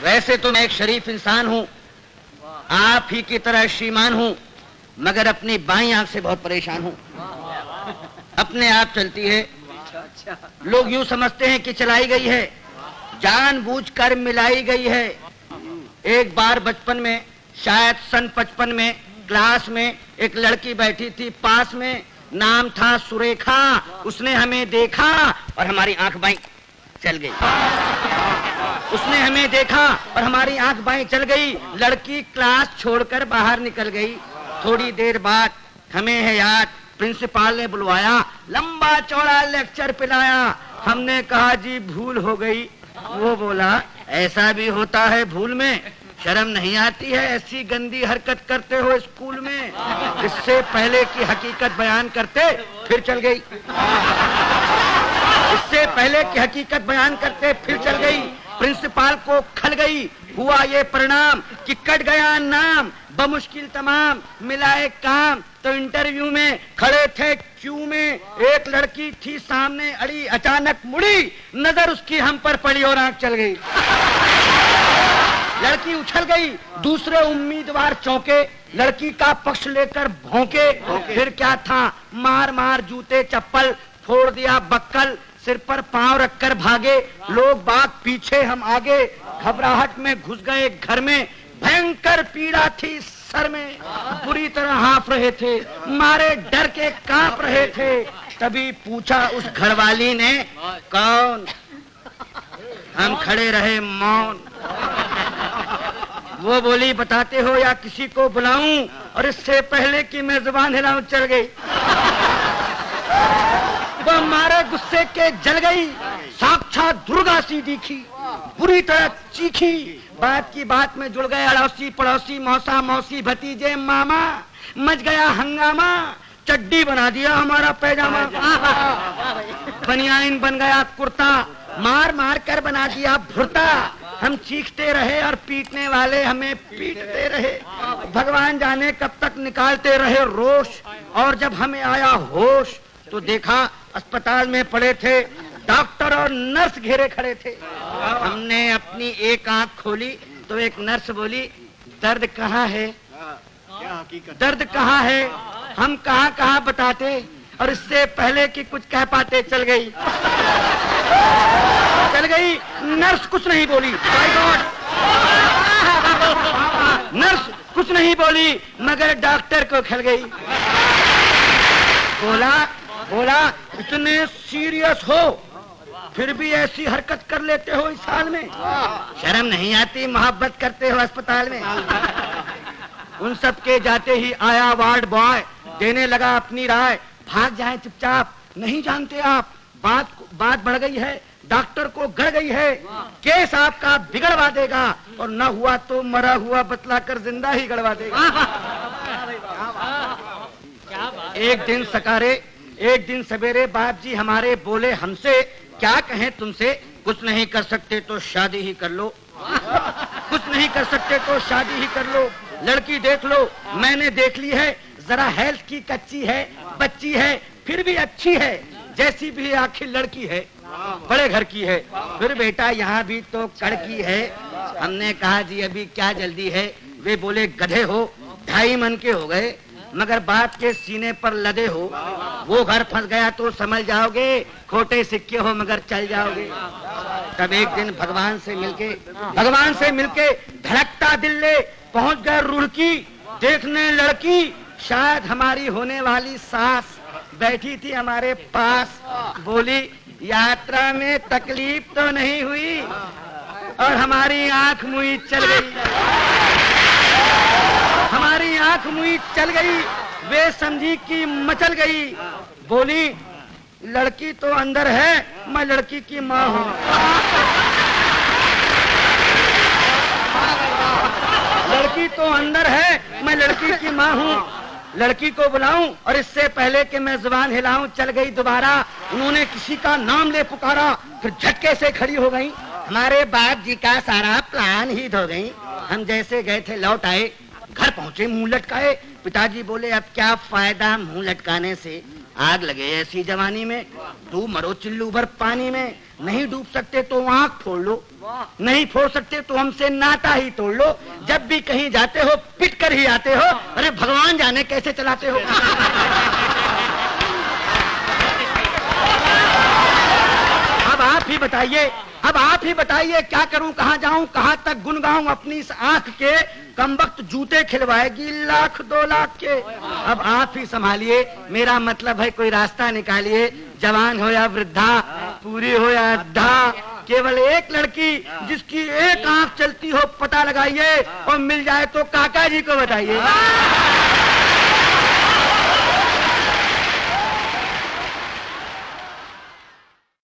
वैसे तो मैं एक शरीफ इंसान हूँ, आप ही की तरह श्रीमान हूँ, मगर अपनी बाईं आंख से बहुत परेशान हूँ। अपने आप चलती है, लोग यूं समझते हैं कि चलाई गई है, जानबूझकर मिलाई गई है। एक बार बचपन में, शायद सन 55 में, क्लास में एक लड़की बैठी थी पास में, नाम था सुरेखा। उसने हमें देखा और हमारी आंख बाईं चल गई। उसने हमें देखा और हमारी आंख बाईं चल गई। लड़की क्लास छोड़कर बाहर निकल गई। थोड़ी देर बाद हमें है याद, प्रिंसिपल ने बुलवाया, लंबा चौड़ा लेक्चर पिलाया। हमने कहा जी भूल हो गई। वो बोला ऐसा भी होता है भूल में, शर्म नहीं आती है ऐसी गंदी हरकत करते हो स्कूल में। इससे पहले की हकीकत बयान करते फिर चल गई। इससे पहले की हकीकत बयान करते फिर चल गई। प्रिंसिपल को खल गई। हुआ ये परिणाम कि कट गया नाम, बमुश्किल तमाम मिलाए काम। तो इंटरव्यू में खड़े थे क्यू में, एक लड़की थी सामने अड़ी, अचानक मुड़ी, नजर उसकी हम पर पड़ी और आंख चल गई। लड़की उछल गई, दूसरे उम्मीदवार चौंके, लड़की का पक्ष लेकर भौंके। फिर क्या था, मार मार जूते चप्पल, फोड़ दिया बक्कल, सिर पर पांव रखकर भागे। लोग बाग पीछे, हम आगे, घबराहट में घुस गए घर में। भयंकर पीड़ा थी सर में, बुरी तरह हाँफ रहे थे, मारे डर के कांप रहे थे। तभी पूछा उस घरवाली ने, कौन? हम खड़े रहे मौन। वो बोली बताते हो या किसी को बुलाऊं? और इससे पहले कि मैं जुबान हिलाऊं चल गई। वो मारे गुस्से के जल गई, साक्षात दुर्गा सी दिखी, बुरी तरह चीखी। बात की बात में जुड़ गए अड़ोसी पड़ोसी, मौसा मौसी भतीजे मामा। मच गया हंगामा, चड्डी बना दिया हमारा पैजामा, बनियाइन बन गया कुर्ता, मार मार कर बना दिया भुर्ता। हम चीखते रहे और पीटने वाले हमें पीटते रहे। भगवान जाने कब तक निकालते रहे रोष। और जब हमें आया होश तो देखा अस्पताल में पड़े थे डॉक्टर और नर्स घेरे खड़े थे। हमने अपनी एक आंख खोली तो एक नर्स बोली, दर्द कहाँ है? दर्द कहाँ है? हम कहाँ कहाँ बताते, और इससे पहले कि कुछ कह पाते चल गई। चल गई। नर्स कुछ नहीं बोली। माय गॉड, नर्स कुछ नहीं बोली, मगर डॉक्टर को खल गई। बोला इतने सीरियस हो फिर भी ऐसी हरकत कर लेते हो इस हाल में, शर्म नहीं आती? मोहब्बत करते हो अस्पताल में। उन सब के जाते ही आया वार्ड बॉय, देने लगा अपनी राय, भाग जाए चुपचाप, नहीं जानते आप बात बढ़ गई है, डॉक्टर को गड़ गई है, केस आपका बिगड़वा देगा, और न हुआ तो मरा हुआ बतलाकर जिंदा ही गड़वा देगा। एक दिन सकारे, एक दिन सवेरे बाप जी हमारे बोले हमसे, क्या कहें तुमसे, कुछ नहीं कर सकते तो शादी ही कर लो, कुछ नहीं कर सकते तो शादी ही कर लो। लड़की देख लो, मैंने देख ली है, जरा हेल्थ की कच्ची है, बच्ची है, फिर भी अच्छी है, जैसी भी आखिर लड़की है, बड़े घर की है। फिर बेटा यहाँ भी तो कड़की है। हमने कहा जी अभी क्या जल्दी है? वे बोले गधे हो, 2.5 मन के हो गए, मगर बाप के सीने पर लदे हो। वो घर फंस गया तो समझ जाओगे, खोटे सिक्के हो मगर चल जाओगे। तब एक दिन भगवान से मिलके धड़कता दिल ले पहुंच गए रुड़की, देखने लड़की, शायद हमारी होने वाली सास बैठी थी हमारे पास। बोली यात्रा में तकलीफ तो नहीं हुई? और हमारी आंख मुई चल गई, हमारी आंख मुई चल गई। वे समझी कि मचल गई। बोली लड़की तो अंदर है, मैं लड़की की माँ हूँ। लड़की तो अंदर है, मैं लड़की की माँ हूँ। लड़की को बुलाऊं और इससे पहले कि मैं जुबान हिलाऊं चल गई दोबारा। उन्होंने किसी का नाम ले पुकारा, फिर झटके से खड़ी हो गई। हमारे बाप जी का सारा प्लान ही धो गई। हम जैसे गए थे लौट आए, घर पहुंचे मुंह लटकाए। पिताजी बोले अब क्या फायदा मुंह लटकाने से, आग लगे ऐसी जवानी में, डूब मरो चिल्लू भर पानी में, नहीं डूब सकते तो आंख फोड़ लो। नहीं फोड़ सकते तो हमसे नाता ही तोड़ लो। जब भी कहीं जाते हो पिट कर ही आते हो। अरे भगवान जाने कैसे चलाते हो। अब आप ही बताइए, अब आप ही बताइए क्या करूं, कहां जाऊं, कहां तक गुन गाऊं अपनी इस आंख के। कमबख्त जूते खिलवाएगी लाख 2 लाख के। अब आप ही संभालिए, मेरा मतलब है कोई रास्ता निकालिए। जवान हो या वृद्धा, पूरी हो या अद्धा, केवल एक लड़की जिसकी एक आंख चलती हो पता लगाइए, और मिल जाए तो काका जी को बताइए।